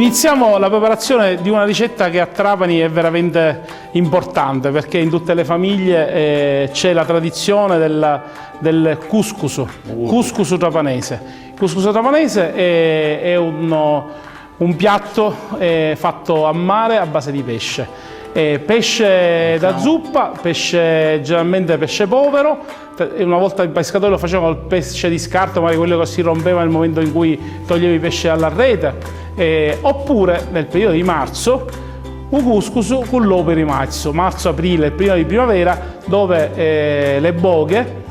Iniziamo la preparazione di una ricetta che a Trapani è veramente importante, perché in tutte le famiglie c'è la tradizione del couscous trapanese. Il couscous trapanese è un piatto fatto a mare a base di pesce. Pesce da zuppa, generalmente pesce povero. Una volta il pescatore lo faceva col pesce di scarto, magari quello che si rompeva nel momento in cui toglievi i pesci dalla rete, oppure nel periodo di marzo un couscous con l'uovo di marzo-aprile, il primo di primavera, dove le boghe,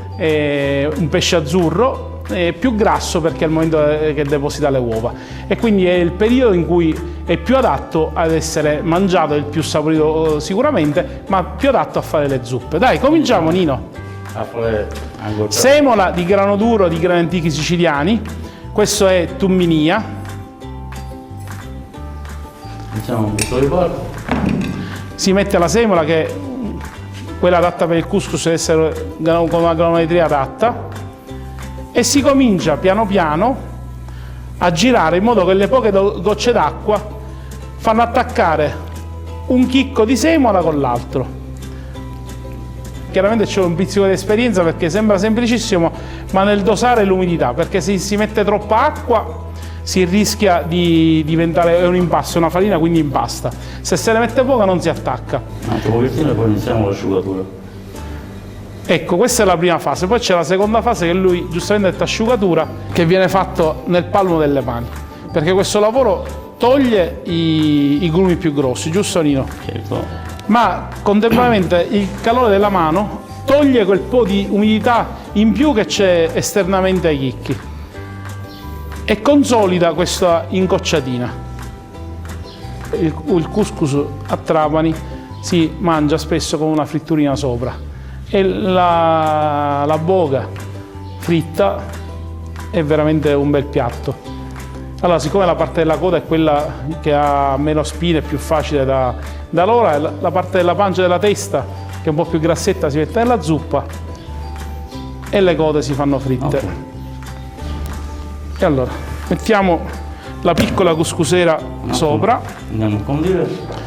un pesce azzurro più grasso perché è il momento che deposita le uova, e quindi è il periodo in cui è più adatto ad essere mangiato, il più saporito sicuramente, ma più adatto a fare le zuppe. Dai, cominciamo Nino. Semola di grano duro di grani antichi siciliani, questo è tumminia. Mettiamo un po' di porco. Si mette la semola, che è quella adatta per il couscous, deve essere con una granulometria adatta, e si comincia piano piano a girare in modo che le poche gocce d'acqua fanno attaccare un chicco di semola con l'altro. Chiaramente c'è un pizzico di esperienza perché sembra semplicissimo, ma nel dosare l'umidità, perché se si mette troppa acqua si rischia di diventare un impasto, una farina, quindi impasta. Se se ne mette poca non si attacca. Anche un pochettino e poi iniziamo l'asciugatura. Ecco, questa è la prima fase, poi c'è la seconda fase che lui giustamente ha detto asciugatura, che viene fatto nel palmo delle mani, perché questo lavoro toglie i grumi più grossi, giusto Nino? Certo. Ma contemporaneamente il calore della mano toglie quel po' di umidità in più che c'è esternamente ai chicchi e consolida questa incocciatina. Il couscous a Trapani si mangia spesso con una fritturina sopra, e la boga fritta è veramente un bel piatto. Allora, siccome la parte della coda è quella che ha meno spine, è più facile da lora, la parte della pancia e della testa, che è un po' più grassetta, si mette nella zuppa e le code si fanno fritte. Okay. E allora mettiamo la piccola couscusera sopra. Andiamo a condire.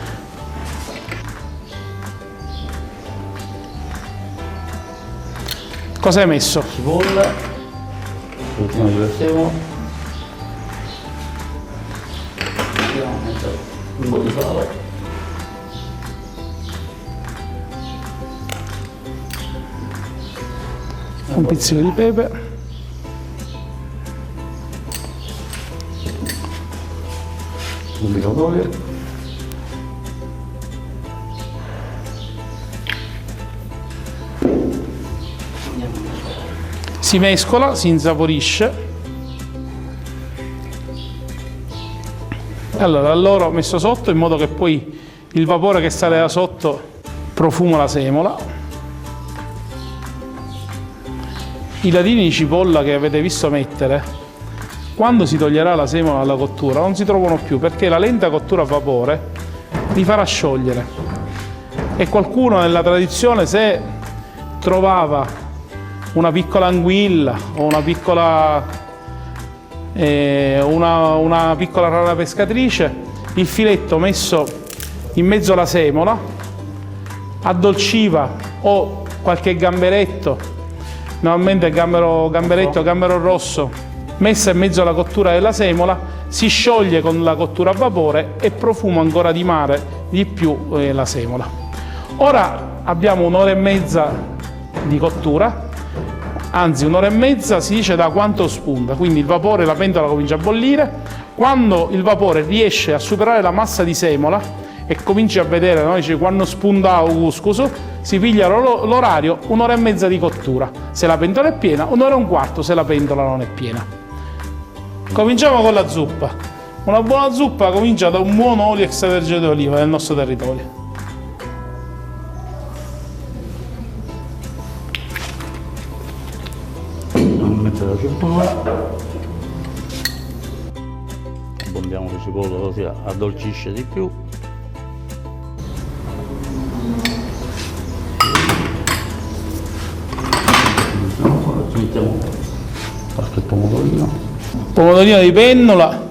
Cosa hai messo? Cipolla, ultimo divertiamo. Un po' di sale. Un pizzico di pepe. Un po' d'olio. Si mescola, si insaporisce. Allora, l'ho messo sotto in modo che poi il vapore che sale da sotto profuma la semola. I ladini di cipolla che avete visto mettere, quando si toglierà la semola dalla cottura, non si trovano più, perché la lenta cottura a vapore li farà sciogliere. E qualcuno nella tradizione, se trovava una piccola anguilla o una piccola rana pescatrice, il filetto messo in mezzo alla semola addolciva, o qualche gamberetto, normalmente gamberetto o gambero rosso, messa in mezzo alla cottura della semola, si scioglie con la cottura a vapore e profuma ancora di mare di più la semola. Ora abbiamo un'ora e mezza di cottura, anzi un'ora e mezza si dice da quanto spunta, quindi il vapore, la pentola comincia a bollire. Quando il vapore riesce a superare la massa di semola e cominci a vedere, no? Dice, quando spunta il couscous, si piglia l'orario, un'ora e mezza di cottura. Se la pentola è piena, un'ora e un quarto se la pentola non è piena. Cominciamo con la zuppa. Una buona zuppa comincia da un buon olio extravergine d'oliva del nostro territorio. Mettere la cipolla, abbondiamo la cipolla così addolcisce di più. Ci mettiamo qualche pomodorino. Pomodorino di pennola,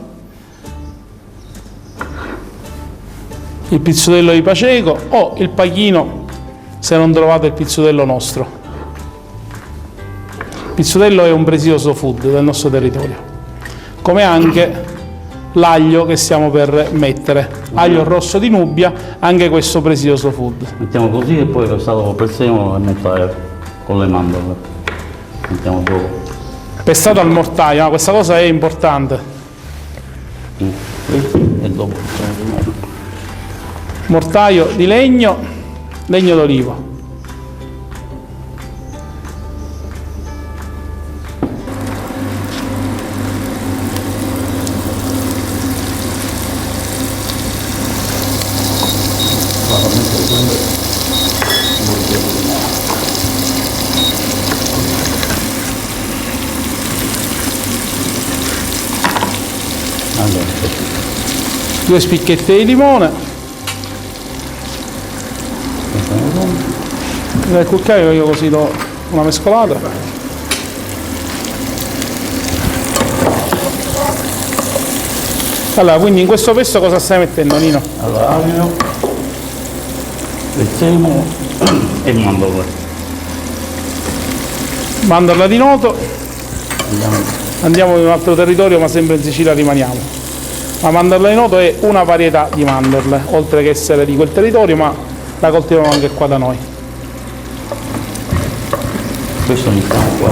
il pizzutello di Paceco o il pachino se non trovate il pizzutello nostro. Il pizzutello è un prezioso food del nostro territorio, come anche l'aglio che stiamo per mettere, aglio rosso di Nubia, anche questo prezioso food. Mettiamo così e poi lo pressiamo e montare con le mandorle. Mettiamo dopo. Pestato al mortaio, questa cosa è importante. E dopo facciamo di nuovo. Mortaio di legno d'olivo. Allora, 2 spicchette di limone. Nel cucchiaio io così do una mescolata. Allora, quindi in questo pesto cosa stai mettendo, Nino? allora aglio, prezzemolo e mandorle. Mandorla di noto. Andiamo. Andiamo in un altro territorio, ma sempre in Sicilia rimaniamo. La mandorla di noto è una varietà di mandorle, oltre che essere di quel territorio, ma la coltiviamo anche qua da noi. Questo mettiamo qua.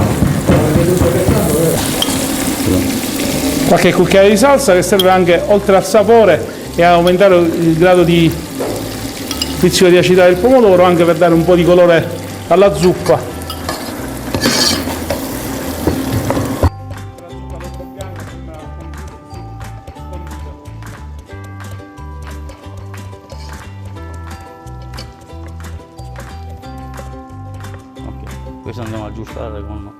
Qualche cucchiaio di salsa che serve anche, oltre al sapore e a aumentare il grado di pizzico di acidità del pomodoro, anche per dare un po' di colore alla zuppa. Questo andiamo ad aggiustare con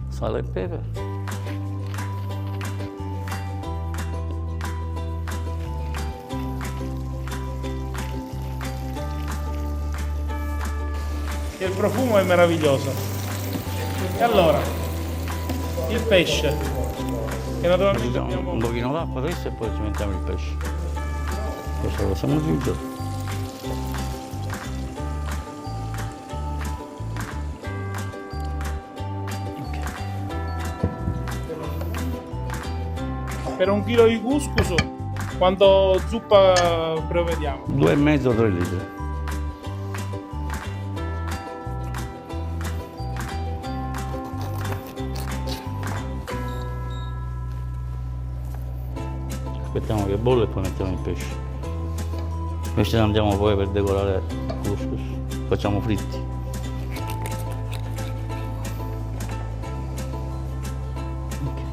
sale e pepe. Il profumo è meraviglioso. E allora, il pesce, che naturalmente Mettiamo abbiamo... un pochino d'acqua adesso e poi ci mettiamo il pesce. Questo lo possiamo aggiungere. Per 1 chilo di couscous, quanto zuppa prevediamo? 2,5-3 litri. Aspettiamo che bolle e poi mettiamo il pesce. Questi andiamo poi per decorare il couscous. Facciamo fritti.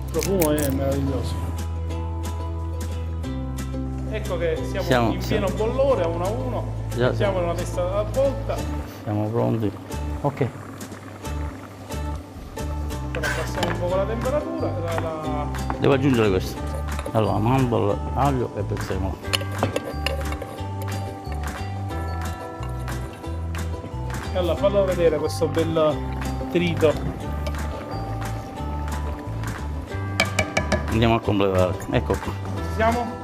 Il profumo è meraviglioso. Ecco che siamo in pieno bollore a 1 a 1. Siamo in una testata alla volta. Siamo pronti. Ok. Ora abbassiamo un po' la temperatura. Devo aggiungere questo. Allora, mandorle, aglio e prezzemolo. E allora fallo vedere questo bel trito. Andiamo a completare. Ecco qua. Ci siamo?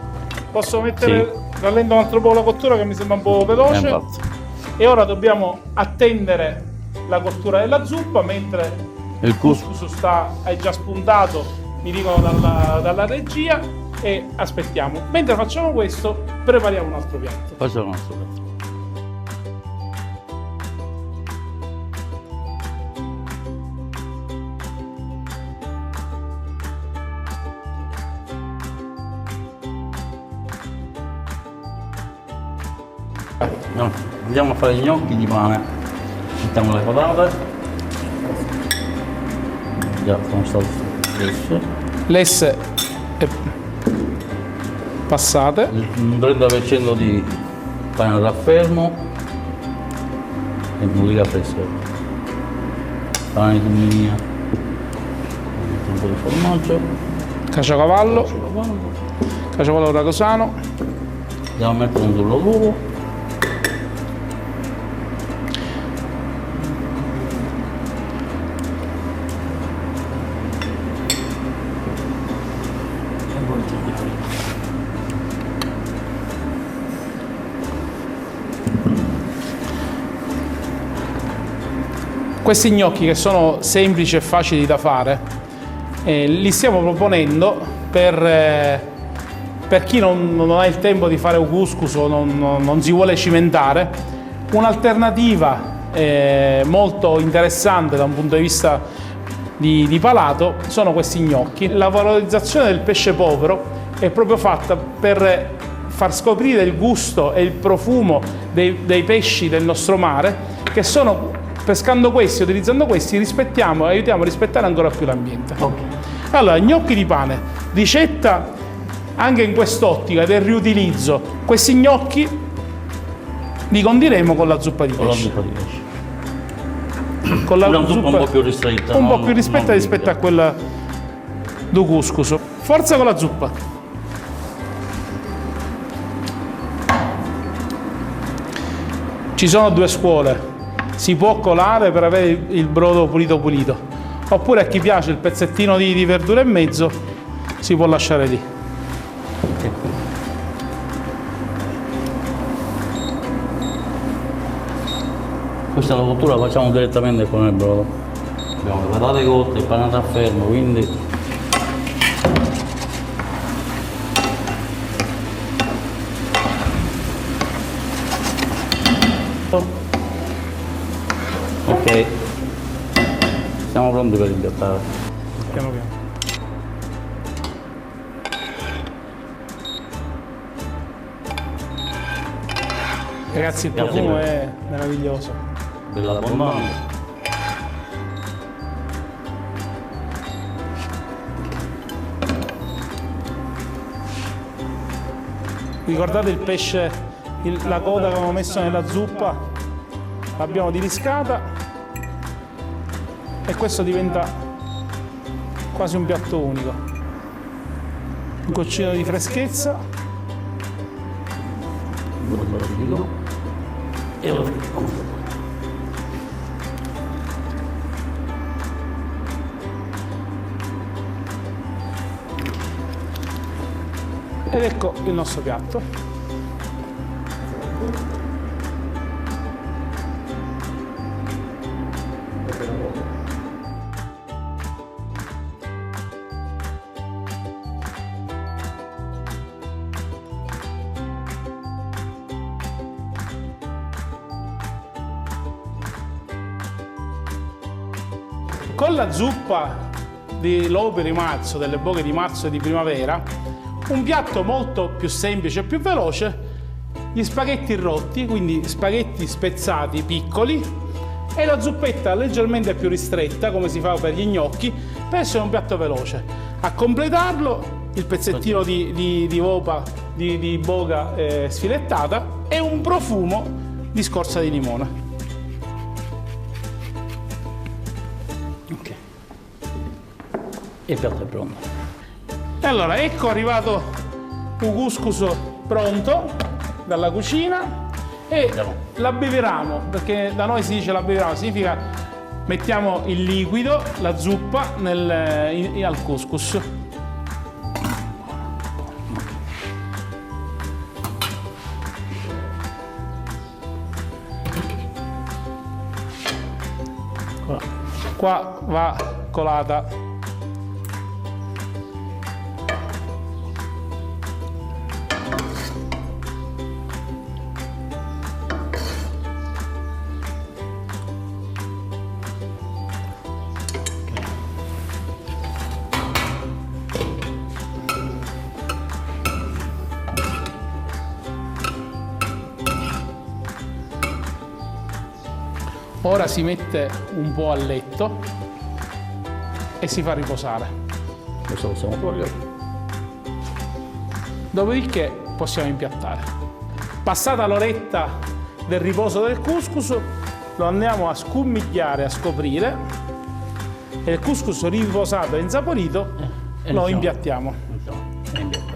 Posso mettere, rallento un altro po' la cottura che mi sembra un po' veloce. E ora dobbiamo attendere la cottura della zuppa mentre il couscous è già spuntato, mi dicono dalla regia, e aspettiamo. Mentre facciamo questo, prepariamo un altro piatto. Facciamo un altro piatto. No, andiamo a fare gli gnocchi di pane. Mettiamo le patate. Già sono state Lesse passate. Un 30% di pane raffermo e mollina fresca. Pane di mia. Un po' di formaggio. Caciocavallo. Caciocavallo ragosano. Andiamo a mettere un tullo d'uovo. Questi gnocchi, che sono semplici e facili da fare, li stiamo proponendo per chi non ha il tempo di fare un couscous o non si vuole cimentare. Un'alternativa molto interessante da un punto di vista di palato sono questi gnocchi. La valorizzazione del pesce povero è proprio fatta per far scoprire il gusto e il profumo dei pesci del nostro mare, che sono, pescando questi, utilizzando questi, aiutiamo a rispettare ancora più l'ambiente. Ok. Allora, gnocchi di pane, ricetta anche in quest'ottica del riutilizzo. Questi gnocchi li condiremo con la zuppa di Con la pesce. zuppa di pesce. Con la Una zuppa un po' più ristretta. un po' non- più ristretta non rispetto a liquida. quella do couscous. Forza con la zuppa. Ci sono due scuole: si può colare per avere il brodo pulito pulito, oppure a chi piace il pezzettino di verdura in mezzo si può lasciare lì. Questa la cottura la facciamo direttamente con il brodo. Abbiamo le patate cotte, il pane a fermo, quindi ok, siamo pronti per impiattare. Piano piano. Ragazzi, il Grazie profumo mille. è meraviglioso. Bella abbondante. Ricordate il pesce, la coda che avevamo messo nella zuppa? L'abbiamo diriscata e questo diventa quasi un piatto unico. Un goccino di freschezza. E lo frigo. Ed ecco il nostro piatto. Con la zuppa di lope di marzo, delle boghe di marzo e di primavera, un piatto molto più semplice e più veloce, gli spaghetti rotti, quindi spaghetti spezzati piccoli, e la zuppetta leggermente più ristretta, come si fa per gli gnocchi, per essere un piatto veloce. A completarlo il pezzettino di boga sfilettata e un profumo di scorza di limone. Ok. E il piatto è pronto. E allora, ecco arrivato un couscous pronto dalla cucina e l'abbeveriamo, perché da noi si dice l'abbeveriamo, significa mettiamo il liquido, la zuppa al couscous. Qua va colata ora si mette un po' a letto e si fa riposare. Questo possiamo togliere. Dopodiché possiamo impiattare. Passata l'oretta del riposo del couscous, lo andiamo a scumigliare, a scoprire, e il couscous riposato e insaporito lo impiattiamo. È impiattato.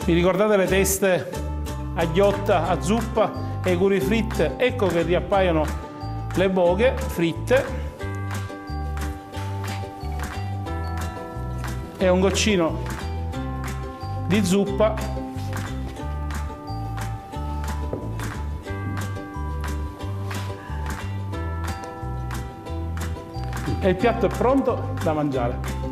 Vi ricordate le teste a ghiotta, a zuppa e i curi fritte? Ecco che riappaiono le boghe fritte e un goccino di zuppa e il piatto è pronto da mangiare.